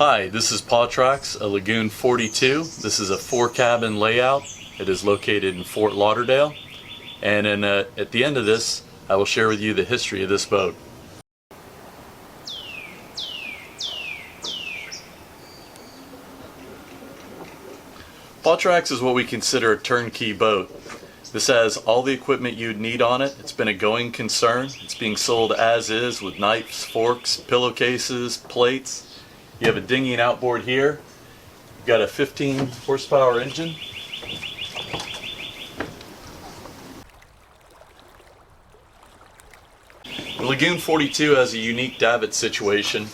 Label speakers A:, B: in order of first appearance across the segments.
A: Hi, this is Paw Trax, a Lagoon 42. This is a 4-cabin layout. It is located in Fort Lauderdale. And at the end of this, I will share with you the history of this boat. Paw Trax is what we consider a turnkey boat. This has all the equipment you'd need on it. It's been a going concern. It's being sold as is with knives, forks, pillowcases, plates. You have a dinghy and outboard here. You've got a 15 horsepower engine. The Lagoon 42 has a unique davit situation.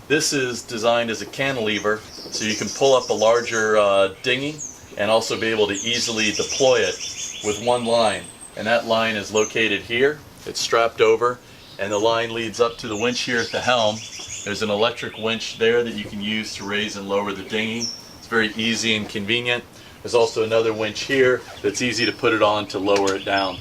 A: This is designed as a cantilever, so you can pull up a larger dinghy and also be able to easily deploy it with one line. And that line is located here. It's strapped over, and the line leads up to the winch here at the helm. There's an electric winch there that you can use to raise and lower the dinghy. It's very easy and convenient. There's also another winch here that's easy to put it on to lower it down.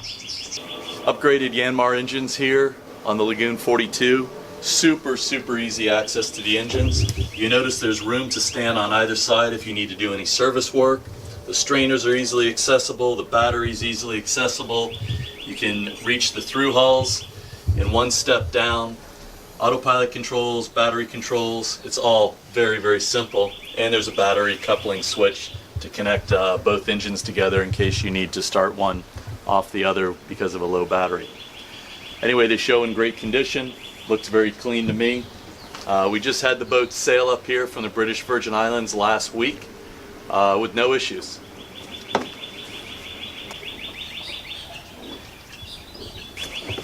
A: Upgraded Yanmar engines here on the Lagoon 42. Super easy access to the engines. You notice there's room to stand on either side if you need to do any service work. The strainers are easily accessible, the battery's easily accessible. You can reach the through hulls in one step down. Autopilot controls, battery controls, it's all very simple. And there's a battery coupling switch to connect both engines together in case you need to start one off the other because of a low battery. Anyway, they show in great condition. Looks very clean to me. We just had the boat sail up here from the British Virgin Islands last week with no issues.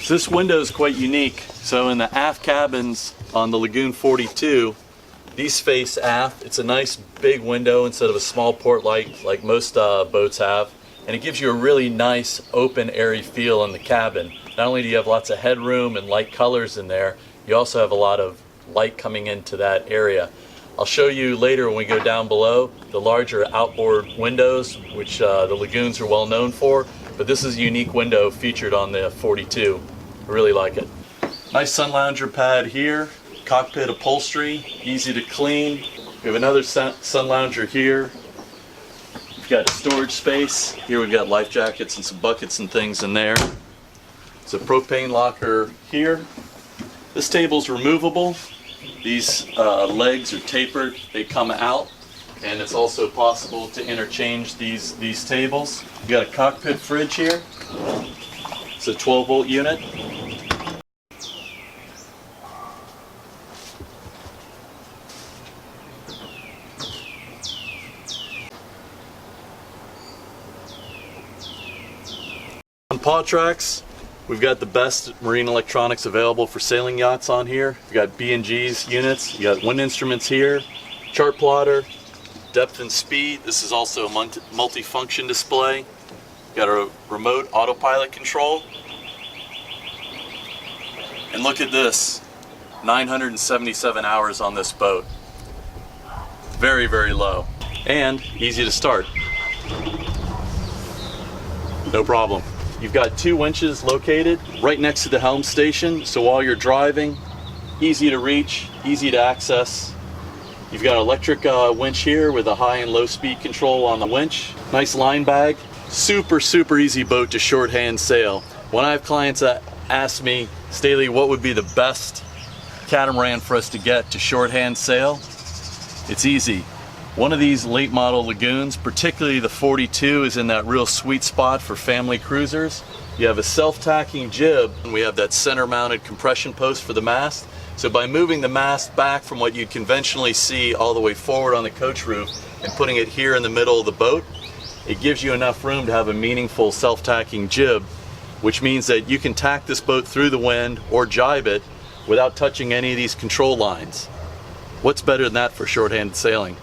A: So this window is quite unique. So in the aft cabins on the Lagoon 42, these face aft. It's a nice big window instead of a small port light like most boats have. And it gives you a really nice open airy feel in the cabin. Not only do you have lots of headroom and light colors in there, you also have a lot of light coming into that area. I'll show you later when we go down below the larger outboard windows, which the Lagoons are well known for, but this is a unique window featured on the 42. I really like it. Nice sun lounger pad here, cockpit upholstery, easy to clean. We have another sun lounger here. We've got storage space. Here we've got life jackets and some buckets and things in there. It's a propane locker here. This table's removable. These legs are tapered. They come out, and it's also possible to interchange these tables. We've got a cockpit fridge here. It's a 12-volt unit. On Paw Trax, we've got the best marine electronics available for sailing yachts on here. We've got B&G's units, you got wind instruments here, chart plotter, depth and speed. This is also a multi-function display. We've got a remote autopilot control. And look at this, 977 hours on this boat. Very low. And easy to start. No problem. You've got 2 winches located right next to the helm station, so while you're driving, easy to reach, easy to access. You've got an electric winch here with a high and low speed control on the winch. Nice line bag. Super easy boat to shorthand sail. When I have clients that ask me, Staley, what would be the best catamaran for us to get to shorthand sail? It's easy. One of these late model Lagoons, particularly the 42, is in that real sweet spot for family cruisers. You have a self-tacking jib, and we have that center mounted compression post for the mast. So by moving the mast back from what you'd conventionally see all the way forward on the coach roof and putting it here in the middle of the boat, it gives you enough room to have a meaningful self-tacking jib, which means that you can tack this boat through the wind or jibe it without touching any of these control lines. What's better than that for shorthand sailing?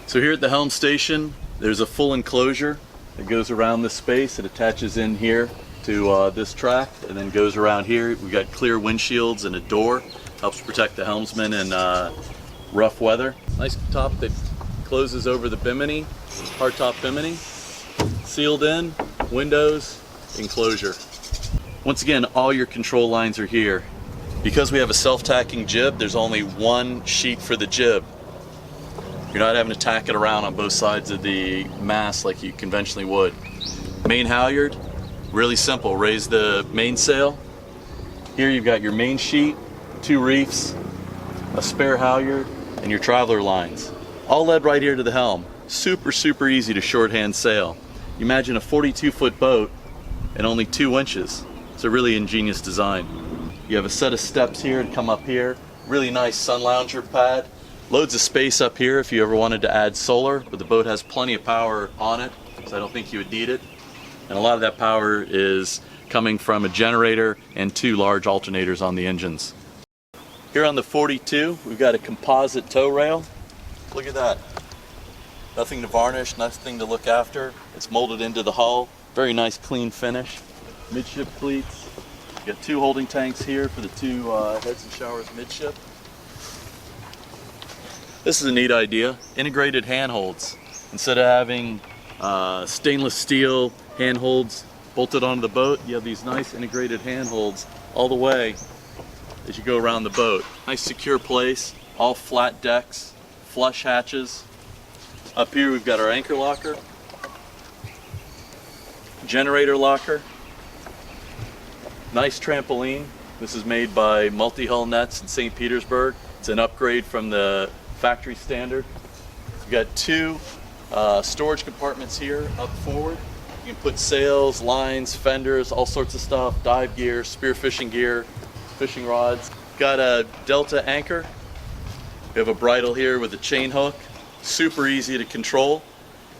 A: So here at the helm station, there's a full enclosure that goes around this space. It attaches in here to this track and then goes around here. We've got clear windshields and a door. Helps protect the helmsman in rough weather. Nice top that closes over the bimini, hardtop bimini. Sealed in, windows, enclosure. Once again, all your control lines are here. Because we have a self-tacking jib, there's only one sheet for the jib. You're not having to tack it around on both sides of the mast like you conventionally would. Main halyard, really simple. Raise the mainsail. Here you've got your main sheet, 2 reefs, a spare halyard, and your traveler lines. All led right here to the helm. Super, super easy to shorthand sail. You imagine a 42-foot boat and only 2 winches. It's a really ingenious design. You have a set of steps here to come up here. Really nice sun lounger pad. Loads of space up here if you ever wanted to add solar, but the boat has plenty of power on it, so I don't think you would need it. And a lot of that power is coming from a generator and 2 large alternators on the engines. Here on the 42, we've got a composite tow rail. Look at that. Nothing to varnish, nothing to look after. It's molded into the hull. Very nice clean finish. Midship cleats. You got 2 holding tanks here for the 2 heads and showers midship. This is a neat idea. Integrated handholds. Instead of having stainless steel handholds bolted onto the boat, you have these nice integrated handholds all the way as you go around the boat. Nice secure place, all flat decks, flush hatches. Up here we've got our anchor locker, generator locker, nice trampoline. This is made by Multi-Hull Nets in St. Petersburg. It's an upgrade from the factory standard. We've got 2 storage compartments here up forward. You can put sails, lines, fenders, all sorts of stuff, dive gear, spearfishing gear, fishing rods. Got a Delta anchor. We have a bridle here with a chain hook. Super easy to control.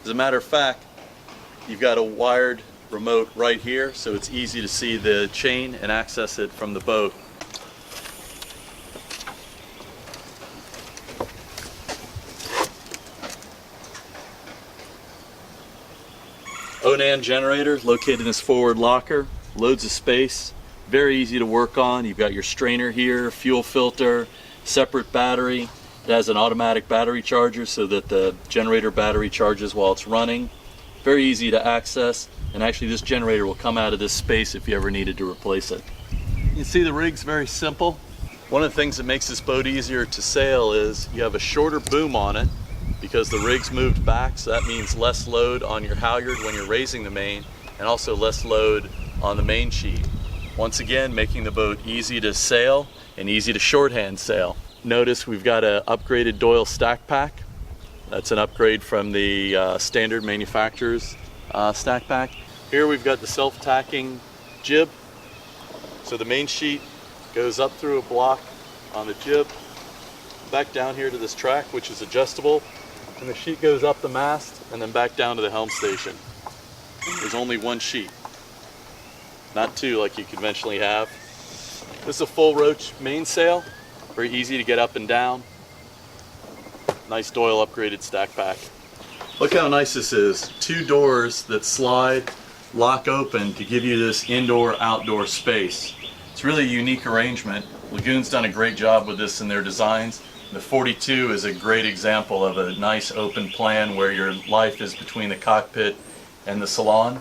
A: As a matter of fact, you've got a wired remote right here, so it's easy to see the chain and access it from the boat. Onan generator located in this forward locker. Loads of space, very easy to work on. You've got your strainer here, fuel filter, separate battery. It has an automatic battery charger so that the generator battery charges while it's running. Very easy to access, and actually this generator will come out of this space if you ever needed to replace it. You can see the rig's very simple. One of the things that makes this boat easier to sail is you have a shorter boom on it because the rig's moved back, so that means less load on your halyard when you're raising the main, and also less load on the main sheet. Once again, making the boat easy to sail and easy to shorthand sail. Notice we've got an upgraded Doyle stack pack. That's an upgrade from the standard manufacturer's stack pack. Here we've got the self-tacking jib. So the main sheet goes up through a block on the jib, back down here to this track, which is adjustable, and the sheet goes up the mast and then back down to the helm station. There's only 1 sheet, not 2 like you conventionally have. This is a full roach mainsail, very easy to get up and down. Nice Doyle upgraded stack pack. Look how nice this is. 2 doors that slide, lock open to give you this indoor-outdoor space. It's really a unique arrangement. Lagoon's done a great job with this in their designs. The 42 is a great example of a nice open plan where your life is between the cockpit and the salon.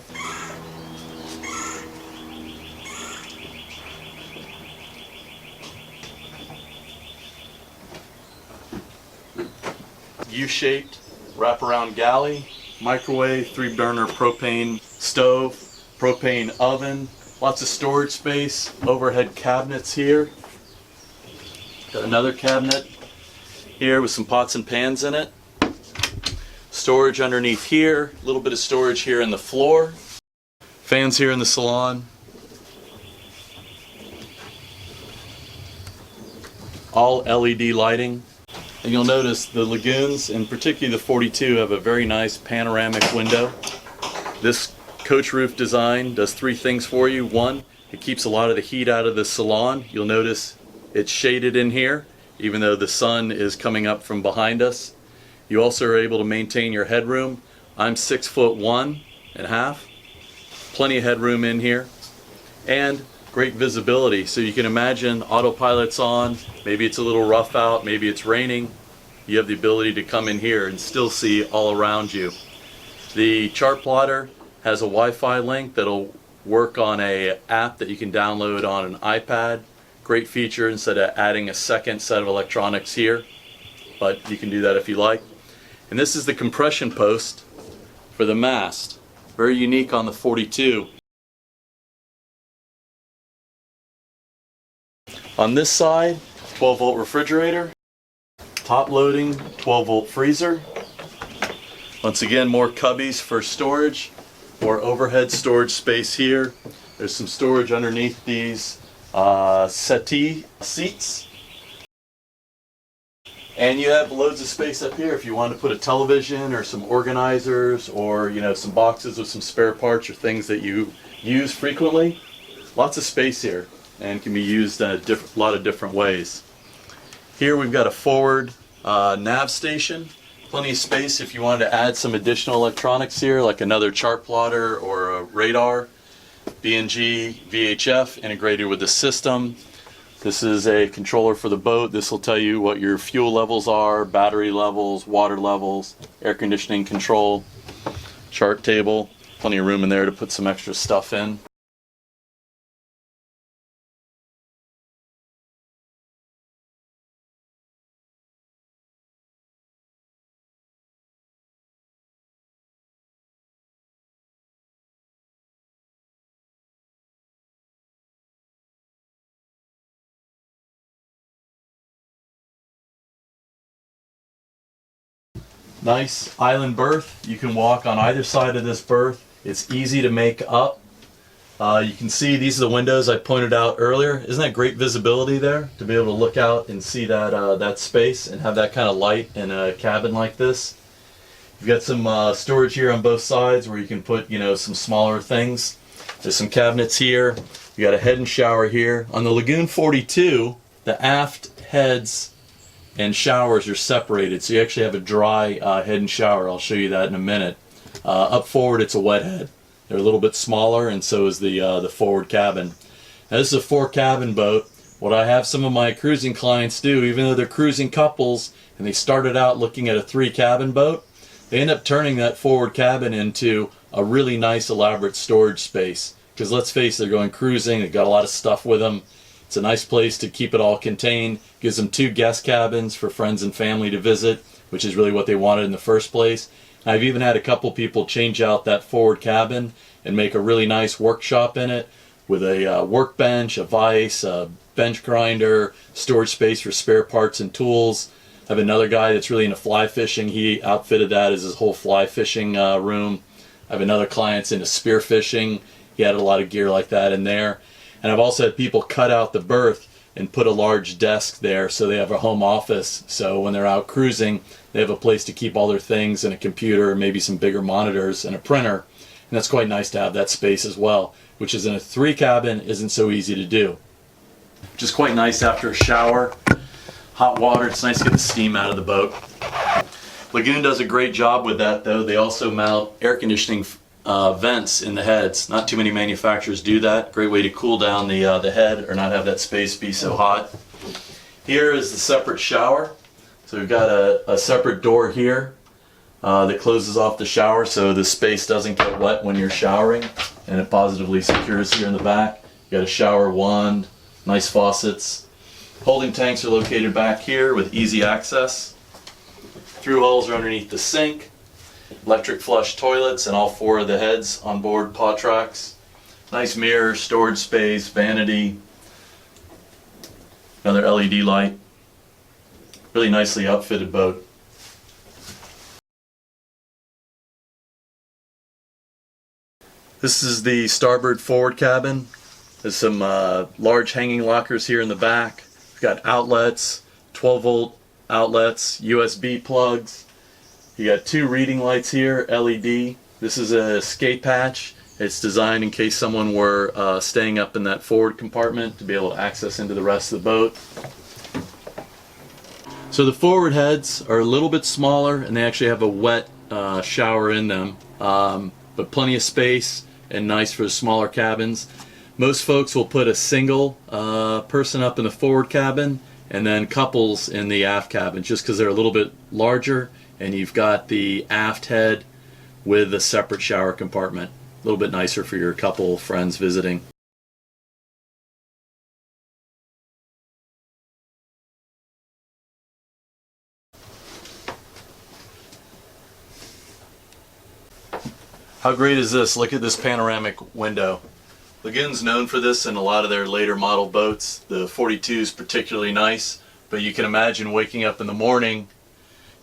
A: U-shaped wraparound galley, microwave, 3-burner propane stove, propane oven, lots of storage space, overhead cabinets here. Got another cabinet here with some pots and pans in it. Storage underneath here, a little bit of storage here in the floor. Fans here in the salon. All LED lighting. And you'll notice the Lagoons, and particularly the 42, have a very nice panoramic window. This coach roof design does 3 things for you. 1, it keeps a lot of the heat out of the salon. You'll notice it's shaded in here, even though the sun is coming up from behind us. You also are able to maintain your headroom. I'm 6'1.5". Plenty of headroom in here. And great visibility, so you can imagine autopilot's on, maybe it's a little rough out, maybe it's raining, you have the ability to come in here and still see all around you. The chart plotter has a Wi-Fi link that'll work on an app that you can download on an iPad. Great feature instead of adding a second set of electronics here, but you can do that if you like. And this is the compression post for the mast. Very unique on the 42. On this side, 12-volt refrigerator, top loading 12-volt freezer. Once again, more cubbies for storage, more overhead storage space here. There's some storage underneath these settee seats. And you have loads of space up here if you want to put a television or some organizers or, you know, some boxes with some spare parts or things that you use frequently. Lots of space here and can be used in a lot of different ways. Here we've got a forward nav station. Plenty of space if you wanted to add some additional electronics here, like another chart plotter or a radar. BNG, VHF integrated with the system. This is a controller for the boat. This will tell you what your fuel levels are, battery levels, water levels, air conditioning control, chart table. Plenty of room in there to put some extra stuff in. Nice island berth. You can walk on either side of this berth. It's easy to make up. You can see these are the windows I pointed out earlier. Isn't that great visibility there? To be able to look out and see that, that space and have that kind of light in a cabin like this. You've got some storage here on both sides where you can put, you know, some smaller things. There's some cabinets here. You got a head and shower here. On the Lagoon 42, the aft heads and showers are separated, so you actually have a dry head and shower. I'll show you that in a minute. Up forward, it's a wet head. They're a little bit smaller, and so is the forward cabin. Now, this is a 4-cabin boat. What I have some of my cruising clients do, even though they're cruising couples and they started out looking at a 3-cabin boat, they end up turning that forward cabin into a really nice elaborate storage space. Because let's face it, they're going cruising, they've got a lot of stuff with them. It's a nice place to keep it all contained. Gives them 2 guest cabins for friends and family to visit, which is really what they wanted in the first place. I've even had a couple people change out that forward cabin and make a really nice workshop in it with a workbench, a vise, a bench grinder, storage space for spare parts and tools. I have another guy that's really into fly fishing. He outfitted that as his whole fly fishing room. I have another client that's into spear fishing. He had a lot of gear like that in there. And I've also had people cut out the berth and put a large desk there so they have a home office. So when they're out cruising, they have a place to keep all their things and a computer, maybe some bigger monitors and a printer. And that's quite nice to have that space as well, which is in a 3-cabin isn't so easy to do. Just quite nice after a shower. Hot water, it's nice to get the steam out of the boat. Lagoon does a great job with that though. They also mount air conditioning vents in the heads. Not too many manufacturers do that. Great way to cool down the head or not have that space be so hot. Here is the separate shower. So we've got a separate door here that closes off the shower so the space doesn't get wet when you're showering, and it positively secures here in the back. You got a shower wand, nice faucets. Holding tanks are located back here with easy access. Through holes are underneath the sink. Electric flush toilets and all 4 of the heads on board Paw Trax. Nice mirror, storage space, vanity. Another LED light. Really nicely outfitted boat. This is the starboard forward cabin. There's some large hanging lockers here in the back. We've got outlets, 12-volt outlets, USB plugs. You got 2 reading lights here, LED. This is a escape hatch. It's designed in case someone were staying up in that forward compartment to be able to access into the rest of the boat. So the forward heads are a little bit smaller and they actually have a wet shower in them, but plenty of space and nice for the smaller cabins. Most folks will put a single person up in the forward cabin and then couples in the aft cabin just because they're a little bit larger and you've got the aft head with a separate shower compartment. A little bit nicer for your couple friends visiting. How great is this? Look at this panoramic window. Lagoon's known for this in a lot of their later model boats. The 42 is particularly nice, but you can imagine waking up in the morning,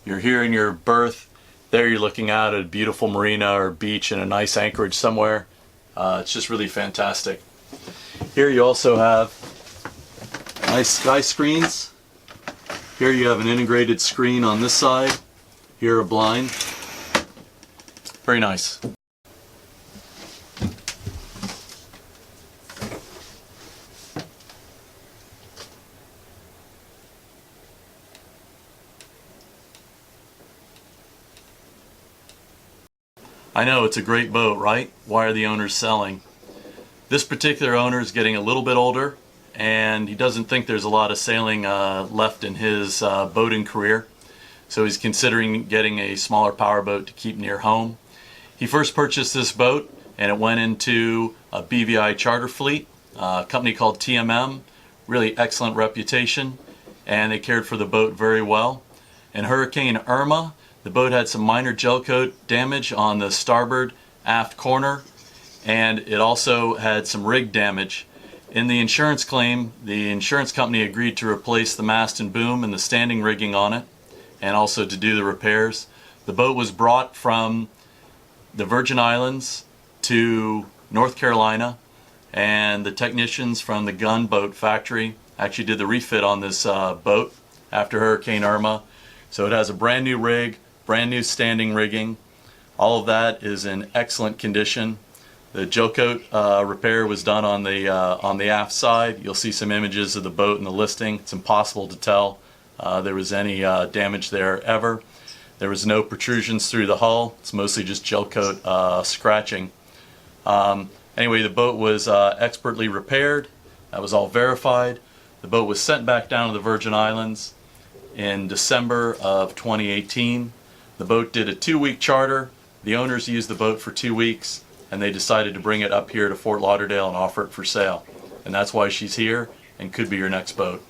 A: you're here in your berth, there you're looking out at a beautiful marina or beach in a nice anchorage somewhere. It's just really fantastic. Here you also have nice sky screens. Here you have an integrated screen on this side. Here a blind. Very nice. I know, it's a great boat, right? Why are the owners selling? This particular owner is getting a little bit older, and he doesn't think there's a lot of sailing left in his boating career. So he's considering getting a smaller powerboat to keep near home. He first purchased this boat, and it went into a BVI charter fleet, a company called TMM, really excellent reputation, and they cared for the boat very well. In Hurricane Irma, the boat had some minor gel coat damage on the starboard aft corner, and it also had some rig damage. In the insurance claim, the insurance company agreed to replace the mast and boom and the standing rigging on it, and also to do the repairs. The boat was brought from the Virgin Islands to North Carolina, and the technicians from the gunboat factory actually did the refit on this boat after Hurricane Irma. So it has a brand new rig, brand new standing rigging. All of that is in excellent condition. The gel coat repair was done on the aft side. You'll see some images of the boat in the listing. It's impossible to tell there was any damage there ever. There was no protrusions through the hull. It's mostly just gel coat scratching. Anyway, the boat was expertly repaired. That was all verified. The boat was sent back down to the Virgin Islands in December of 2018. The boat did a 2-week charter. The owners used the boat for 2 weeks, and they decided to bring it up here to Fort Lauderdale and offer it for sale. And that's why she's here and could be your next boat.